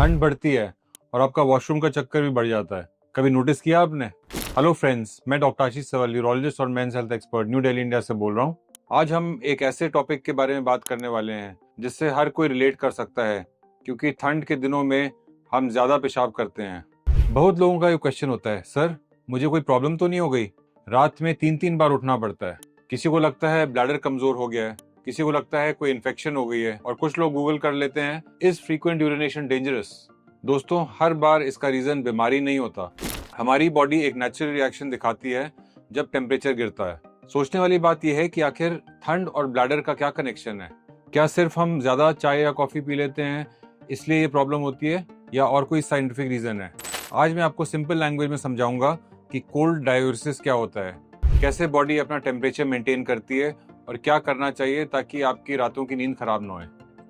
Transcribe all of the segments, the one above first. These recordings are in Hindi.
ठंड बढ़ती है और आपका वॉशरूम का चक्कर भी बढ़ जाता है। कभी नोटिस किया आपने? हेलो फ्रेंड्स, मैं डॉक्टर आशीष सवाल, यूरोलॉजिस्ट और men's health expert, New Delhi India से बोल रहा हूँ। आज हम एक ऐसे टॉपिक के बारे में बात करने वाले हैं जिससे हर कोई रिलेट कर सकता है, क्योंकि ठंड के दिनों में हम ज़्यादा पेशाब करते हैं। बहुत लोगों का ये क्वेश्चन होता है, सर मुझे कोई प्रॉब्लम तो नहीं हो गई? रात में 3-3 बार उठना पड़ता है। किसी को लगता है ब्लैडर कमज़ोर हो गया है, किसी को लगता है कोई इन्फेक्शन हो गई है, और कुछ लोग गूगल कर लेते हैं, इज फ्रीक्वेंट यूरिनेशन डेंजरस? दोस्तों, हर बार इसका रीजन बीमारी नहीं होता। हमारी बॉडी एक नेचुरल रिएक्शन दिखाती है जब टेम्परेचर गिरता है। सोचने वाली बात यह है कि आखिर ठंड और ब्लैडर का क्या कनेक्शन है? क्या सिर्फ हम ज्यादा चाय या कॉफी पी लेते हैं इसलिए ये प्रॉब्लम होती है, या और कोई साइंटिफिक रीजन है? आज मैं आपको सिंपल लैंग्वेज में समझाऊंगा कि कोल्ड डायूरेसिस क्या होता है, कैसे बॉडी अपना टेम्परेचर मेंटेन करती है, और क्या करना चाहिए ताकि आपकी रातों की नींद खराब ना होए।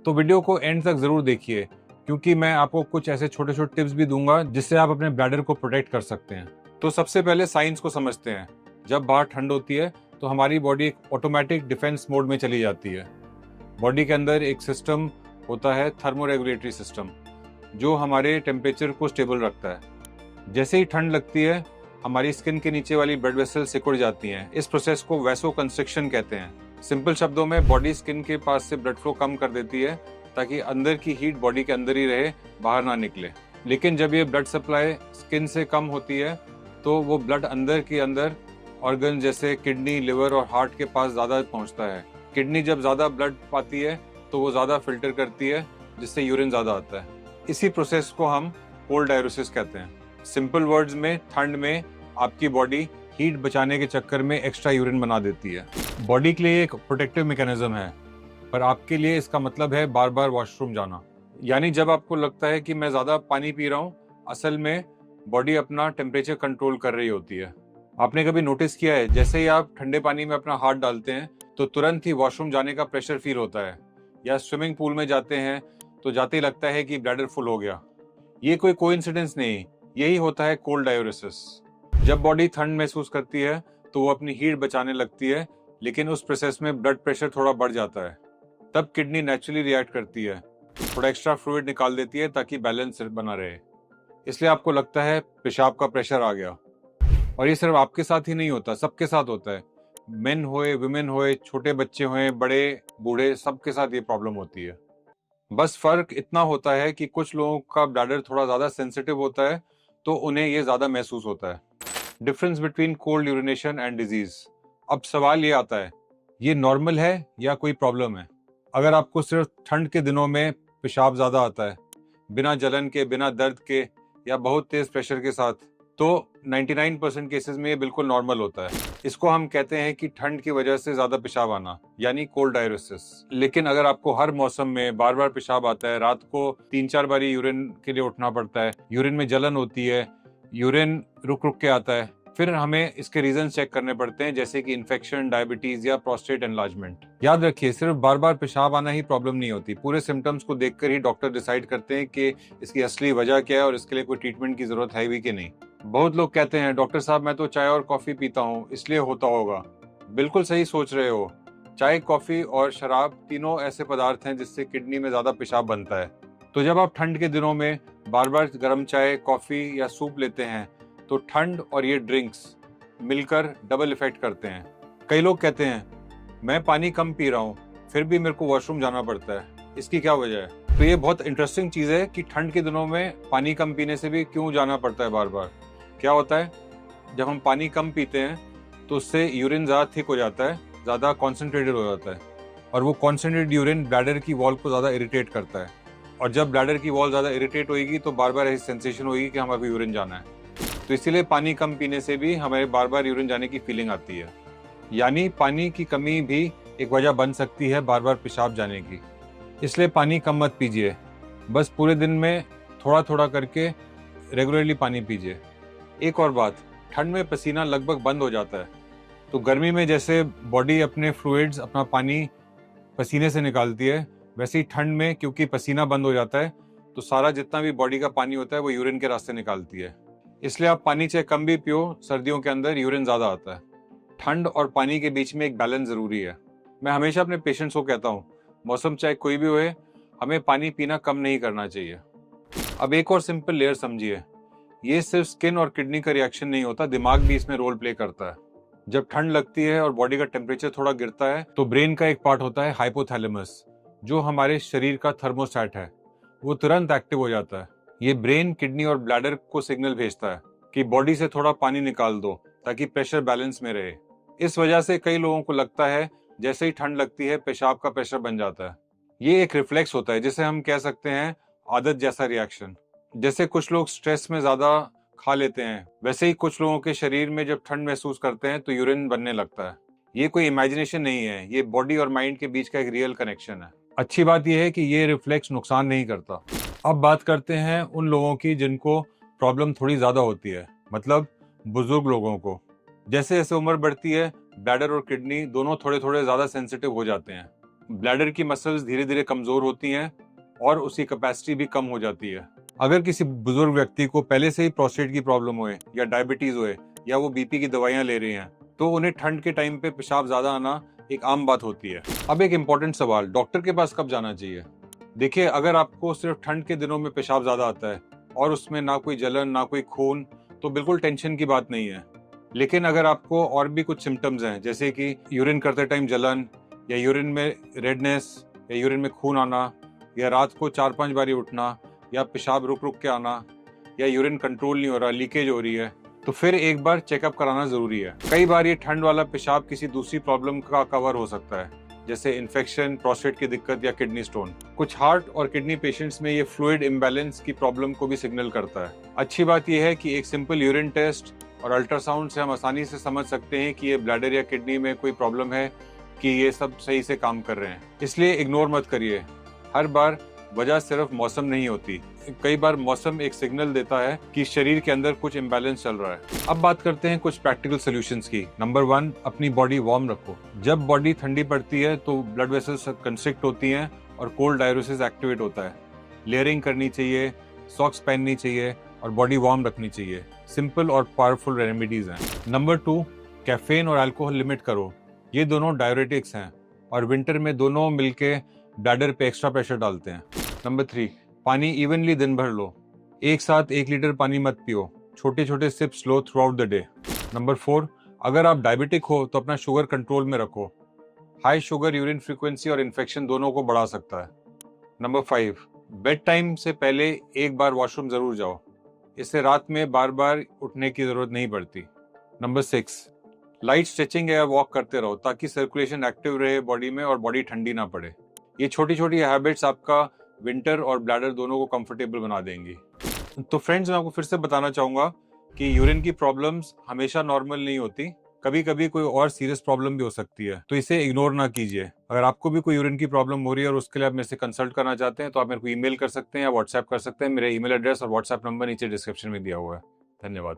तो वीडियो को एंड तक जरूर देखिए, क्योंकि मैं आपको कुछ ऐसे छोटे छोटे टिप्स भी दूंगा जिससे आप अपने ब्लैडर को प्रोटेक्ट कर सकते हैं। तो सबसे पहले साइंस को समझते हैं। जब बाहर ठंड होती है तो हमारी बॉडी एक ऑटोमेटिक डिफेंस मोड में चली जाती है। बॉडी के अंदर एक सिस्टम होता है, थर्मोरेगुलेटरी सिस्टम, जो हमारे टेम्परेचर को स्टेबल रखता है। जैसे ही ठंड लगती है हमारी स्किन के नीचे वाली ब्लड वेसल सिकुड़ जाती हैं। इस प्रोसेस को वैसोकंस्ट्रिक्शन कहते हैं। सिंपल शब्दों में, बॉडी स्किन के पास से ब्लड फ्लो कम कर देती है ताकि अंदर की हीट बॉडी के अंदर ही रहे, बाहर ना निकले। लेकिन जब ये ब्लड सप्लाई स्किन से कम होती है तो वो ब्लड अंदर के अंदर ऑर्गन जैसे किडनी, लिवर और हार्ट के पास ज़्यादा पहुंचता है। किडनी जब ज़्यादा ब्लड पाती है तो वो ज़्यादा फिल्टर करती है, जिससे यूरिन ज़्यादा आता है। इसी प्रोसेस को हम कोल्ड डायूरेसिस कहते हैं। सिंपल वर्ड्स में, ठंड में आपकी बॉडी हीट बचाने के चक्कर में एक्स्ट्रा यूरिन बना देती है। बॉडी के लिए एक प्रोटेक्टिव मैकेनिज्म है, पर आपके लिए इसका मतलब है बार बार वॉशरूम जाना। यानी जब आपको लगता है कि मैं ज़्यादा पानी पी रहा हूँ, असल में बॉडी अपना टेम्परेचर कंट्रोल कर रही होती है। आपने कभी नोटिस किया है, जैसे ही आप ठंडे पानी में अपना हाथ डालते हैं तो तुरंत ही वॉशरूम जाने का प्रेशर फील होता है, या स्विमिंग पूल में जाते हैं तो जाते ही लगता है कि ब्लैडर फुल हो गया। ये कोई कोइंसिडेंस नहीं, यही होता है कोल्ड डायूरेसिस। जब बॉडी ठंड महसूस करती है तो वो अपनी हीट बचाने लगती है, लेकिन उस प्रोसेस में ब्लड प्रेशर थोड़ा बढ़ जाता है। तब किडनी नेचुरली रिएक्ट करती है, थोड़ा एक्स्ट्रा फ्लूइड निकाल देती है ताकि बैलेंस बना रहे। इसलिए आपको लगता है पेशाब का प्रेशर आ गया। और ये सिर्फ आपके साथ ही नहीं होता, सबके साथ होता है। मेन होए, वुमेन होए, छोटे बच्चे होए, बड़े बूढ़े, सबके साथ ये प्रॉब्लम होती है। बस फर्क इतना होता है कि कुछ लोगों का ब्लैडर थोड़ा ज़्यादा सेंसिटिव होता है तो उन्हें ये ज़्यादा महसूस होता है। Difference between cold urination and disease. अब सवाल ये आता है, ये नॉर्मल है या कोई प्रॉब्लम है? अगर आपको सिर्फ ठंड के दिनों में पेशाब ज़्यादा आता है, बिना जलन के, बिना दर्द के, या बहुत तेज प्रेशर के साथ, तो 99% केसेस में ये बिल्कुल नॉर्मल होता है। इसको हम कहते हैं कि ठंड की वजह से ज़्यादा पेशाब आना, यानी कोल्ड डायूरेसिस। लेकिन अगर आपको हर मौसम में बार बार पेशाब आता है, रात को 3-4 बारी यूरिन के लिए उठना पड़ता है, यूरिन में जलन होती है, यूरिन रुक रुक के आता है, फिर हमें इसके रीजन चेक करने पड़ते हैं, जैसे कि इन्फेक्शन, डायबिटीज या प्रोस्टेट एनलार्जमेंट। याद रखिए, सिर्फ बार बार पेशाब आना ही प्रॉब्लम नहीं होती। पूरे सिम्टम्स को देखकर ही डॉक्टर डिसाइड करते हैं कि इसकी असली वजह क्या है और इसके लिए कोई ट्रीटमेंट की जरूरत है भी कि नहीं। बहुत लोग कहते हैं, डॉक्टर साहब मैं तो चाय और कॉफी पीता हूँ इसलिए होता होगा। बिल्कुल सही सोच रहे हो। चाय, कॉफी और शराब तीनों ऐसे पदार्थ हैं जिससे किडनी में ज्यादा पेशाब बनता है। तो जब आप ठंड के दिनों में बार बार गर्म चाय, कॉफी या सूप लेते हैं तो ठंड और ये ड्रिंक्स मिलकर डबल इफेक्ट करते हैं। कई लोग कहते हैं, मैं पानी कम पी रहा हूँ फिर भी मेरे को वॉशरूम जाना पड़ता है, इसकी क्या वजह है? तो ये बहुत इंटरेस्टिंग चीज़ है कि ठंड के दिनों में पानी कम पीने से भी क्यों जाना पड़ता है बार बार। क्या होता है, जब हम पानी कम पीते हैं तो उससे यूरिन ज़्यादा थिक हो जाता है, ज़्यादा कॉन्सेंट्रेटेड हो जाता है, और वो कॉन्सेंट्रेटेड यूरिन ब्लैडर की वॉल को ज़्यादा इरिटेट करता है। और जब ब्लैडर की वॉल ज़्यादा इरिटेट होगी तो बार बार ऐसी सेंसेशन होगी कि हमें अभी यूरिन जाना है। तो इसीलिए पानी कम पीने से भी हमें बार बार यूरिन जाने की फीलिंग आती है। यानी पानी की कमी भी एक वजह बन सकती है बार बार पेशाब जाने की। इसलिए पानी कम मत पीजिए, बस पूरे दिन में थोड़ा थोड़ा करके रेगुलरली पानी पीजिए। एक और बात, ठंड में पसीना लगभग बंद हो जाता है। तो गर्मी में जैसे बॉडी अपने फ्लूइड्स, अपना पानी पसीने से निकालती है, वैसे ही ठंड में क्योंकि पसीना बंद हो जाता है तो सारा जितना भी बॉडी का पानी होता है वो यूरिन के रास्ते निकालती है। इसलिए आप पानी चाहे कम भी पियो, सर्दियों के अंदर यूरिन ज़्यादा आता है। ठंड और पानी के बीच में एक बैलेंस ज़रूरी है। मैं हमेशा अपने पेशेंट्स को कहता हूँ, मौसम चाहे कोई भी होए, हमें पानी पीना कम नहीं करना चाहिए। अब एक और सिंपल लेयर समझिए, ये सिर्फ स्किन और किडनी का रिएक्शन नहीं होता, दिमाग भी इसमें रोल प्ले करता है। जब ठंड लगती है और बॉडी का टेम्परेचर थोड़ा गिरता है तो ब्रेन का एक पार्ट होता है हाइपोथैलेमस, जो हमारे शरीर का थर्मोस्टैट है, वो तुरंत एक्टिव हो जाता है। ये ब्रेन, किडनी और ब्लैडर को सिग्नल भेजता है कि बॉडी से थोड़ा पानी निकाल दो ताकि प्रेशर बैलेंस में रहे। इस वजह से कई लोगों को लगता है जैसे ही ठंड लगती है पेशाब का प्रेशर बन जाता है। ये एक रिफ्लेक्स होता है, जिसे हम कह सकते हैं आदत जैसा रिएक्शन। जैसे कुछ लोग स्ट्रेस में ज्यादा खा लेते हैं, वैसे ही कुछ लोगों के शरीर में जब ठंड महसूस करते हैं तो यूरिन बनने लगता है। ये कोई इमेजिनेशन नहीं है, ये बॉडी और माइंड के बीच का एक रियल कनेक्शन है। अच्छी बात यह है कि ये रिफ्लेक्स नुकसान नहीं करता। अब बात करते हैं उन लोगों की जिनको प्रॉब्लम थोड़ी ज्यादा होती है, मतलब बुजुर्ग लोगों को। जैसे जैसे उम्र बढ़ती है ब्लैडर और किडनी दोनों थोड़े थोड़े ज्यादा सेंसिटिव हो जाते हैं। ब्लैडर की मसल्स धीरे धीरे कमजोर होती हैं और उसकी कैपेसिटी भी कम हो जाती है। अगर किसी बुजुर्ग व्यक्ति को पहले से ही प्रोस्टेट की प्रॉब्लम होए या डायबिटीज होए या वो बीपी की दवाइयां ले रहे हैं तो उन्हें ठंड के टाइम पे पेशाब ज्यादा आना एक आम बात होती है। अब एक इम्पोर्टेंट सवाल, डॉक्टर के पास कब जाना चाहिए? देखिए, अगर आपको सिर्फ ठंड के दिनों में पेशाब ज्यादा आता है और उसमें ना कोई जलन ना कोई खून, तो बिल्कुल टेंशन की बात नहीं है। लेकिन अगर आपको और भी कुछ सिम्टम्स हैं, जैसे कि यूरिन करते टाइम जलन या यूरिन में रेडनेस या यूरिन में खून आना या रात को 4-5 बारी उठना या पेशाब रुक रुक के आना या यूरिन कंट्रोल नहीं हो रहा, लीकेज हो रही है, तो फिर एक बार चेकअप कराना जरूरी है। कई बार ये ठंड वाला पेशाब किसी दूसरी प्रॉब्लम का कवर हो सकता है, जैसे इन्फेक्शन, प्रोस्टेट की दिक्कत या किडनी स्टोन। कुछ हार्ट और किडनी पेशेंट्स में ये फ्लूइड इम्बैलेंस की प्रॉब्लम को भी सिग्नल करता है। अच्छी बात यह है कि एक सिंपल यूरिन टेस्ट और अल्ट्रासाउंड से हम आसानी से समझ सकते हैं कि ये ब्लैडर या किडनी में कोई प्रॉब्लम है कि ये सब सही से काम कर रहे हैं। इसलिए इग्नोर मत करिए। हर बार वजह सिर्फ मौसम नहीं होती, कई बार मौसम एक सिग्नल देता है कि शरीर के अंदर कुछ इम्बैलेंस चल रहा है। अब बात करते हैं कुछ प्रैक्टिकल सॉल्यूशंस की। नंबर 1, अपनी बॉडी वार्म रखो। जब बॉडी ठंडी पड़ती है तो ब्लड वेसल्स कंस्ट्रिक्ट होती हैं और कोल्ड डायरोसिस एक्टिवेट होता है। लेयरिंग करनी चाहिए, सॉक्स पहननी चाहिए और बॉडी वार्म रखनी चाहिए। सिंपल और पावरफुल रेमेडीज हैं। नंबर 2, कैफीन और अल्कोहल लिमिट करो। ये दोनों डायरेटिक्स हैं और विंटर में दोनों मिलके ब्लैडर पे एक्स्ट्रा प्रेशर डालते हैं। नंबर 3, पानी इवनली दिन भर लो। एक साथ 1 लीटर पानी मत पियो, छोटे छोटे सिप्स लो throughout the day. Number 4, अगर आप डायबिटिक हो तो अपना शुगर कंट्रोल में रखो। हाई शुगर यूरिन फ्रीक्वेंसी और इन्फेक्शन दोनों को बढ़ा सकता है। नंबर 5, बेड टाइम से पहले एक बार वॉशरूम जरूर जाओ, इससे रात में बार बार उठने की जरूरत नहीं पड़ती। नंबर 6, लाइट स्ट्रेचिंग या वॉक करते रहो ताकि सर्कुलेशन एक्टिव रहे बॉडी में और बॉडी ठंडी ना पड़े। ये छोटी छोटी हैबिट्स आपका विंटर और ब्लैडर दोनों को कंफर्टेबल बना देंगी। तो फ्रेंड्स, मैं आपको फिर से बताना चाहूंगा कि यूरिन की प्रॉब्लम्स हमेशा नॉर्मल नहीं होती, कभी कभी कोई और सीरियस प्रॉब्लम भी हो सकती है, तो इसे इग्नोर ना कीजिए। अगर आपको भी कोई यूरिन की प्रॉब्लम हो रही है और उसके लिए आप मेरे से कंसल्ट करना चाहते हैं तो आप मेरे को ईमेल कर सकते हैं या व्हाट्सएप कर सकते हैं। मेरा ईमेल एड्रेस और व्हाट्सएप नंबर नीचे डिस्क्रिप्शन में दिया हुआ है। धन्यवाद।